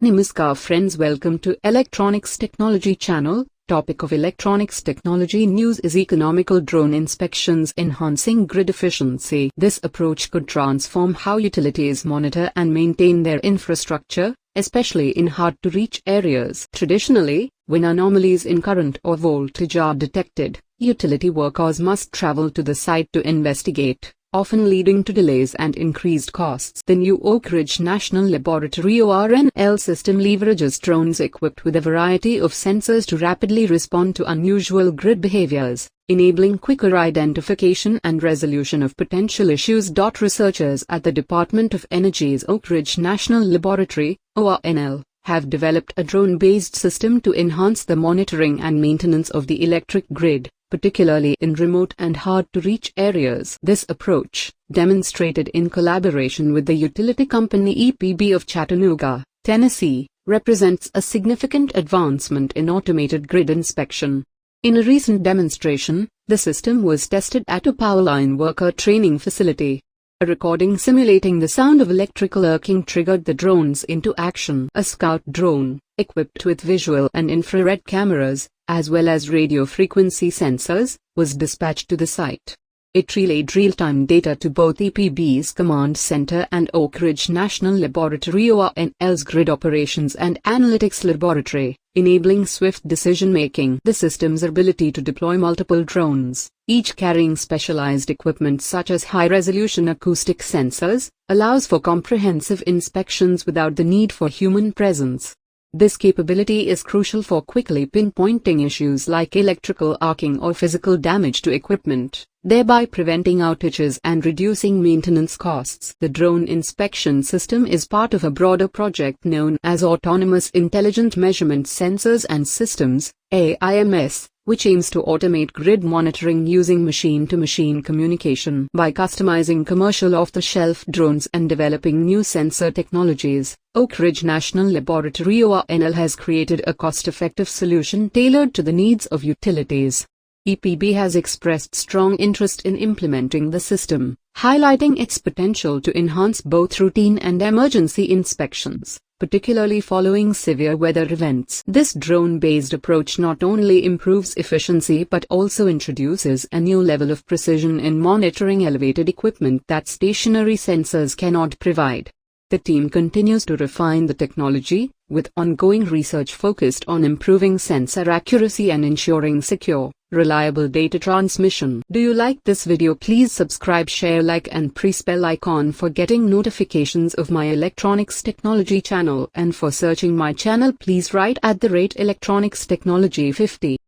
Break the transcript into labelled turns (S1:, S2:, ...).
S1: Namaskar friends, welcome to Electronics Technology channel. Topic of electronics technology news is economical drone inspections enhancing grid efficiency. This approach could transform how utilities monitor and maintain their infrastructure, especially in hard-to-reach areas. Traditionally, when anomalies in current or voltage are detected, utility workers must travel to the site to investigate, often leading to delays and increased costs. The new Oak Ridge National Laboratory (ORNL) system leverages drones equipped with a variety of sensors to rapidly respond to unusual grid behaviors, enabling quicker identification and resolution of potential issues. Researchers at the Department of Energy's Oak Ridge National Laboratory (ORNL) have developed a drone-based system to enhance the monitoring and maintenance of the electric grid, particularly in remote and hard-to-reach areas. This approach, demonstrated in collaboration with the utility company EPB of Chattanooga, Tennessee, represents a significant advancement in automated grid inspection. In a recent demonstration, the system was tested at a powerline worker training facility. A recording simulating the sound of electrical arcing triggered the drones into action. A scout drone, equipped with visual and infrared cameras, as well as radio frequency sensors, was dispatched to the site. It relayed real-time data to both EPB's Command Center and Oak Ridge National Laboratory (ORNL's) Grid Operations and Analytics Laboratory, enabling swift decision-making. The system's ability to deploy multiple drones, each carrying specialized equipment such as high-resolution acoustic sensors, allows for comprehensive inspections without the need for human presence. This capability is crucial for quickly pinpointing issues like electrical arcing or physical damage to equipment, thereby preventing outages and reducing maintenance costs. The drone inspection system is part of a broader project known as Autonomous Intelligent Measurement Sensors and Systems, AIMS, which aims to automate grid monitoring using machine-to-machine communication. By customizing commercial off-the-shelf drones and developing new sensor technologies, Oak Ridge National Laboratory (ORNL) has created a cost-effective solution tailored to the needs of utilities. EPB has expressed strong interest in implementing the system, highlighting its potential to enhance both routine and emergency inspections, particularly following severe weather events. This drone-based approach not only improves efficiency but also introduces a new level of precision in monitoring elevated equipment that stationary sensors cannot provide. The team continues to refine the technology, with ongoing research focused on improving sensor accuracy and ensuring secure, reliable data transmission. Do you like this video? Please subscribe, share, like and press bell icon for getting notifications of my electronics technology channel, and for searching my channel please write @electronics technology 50.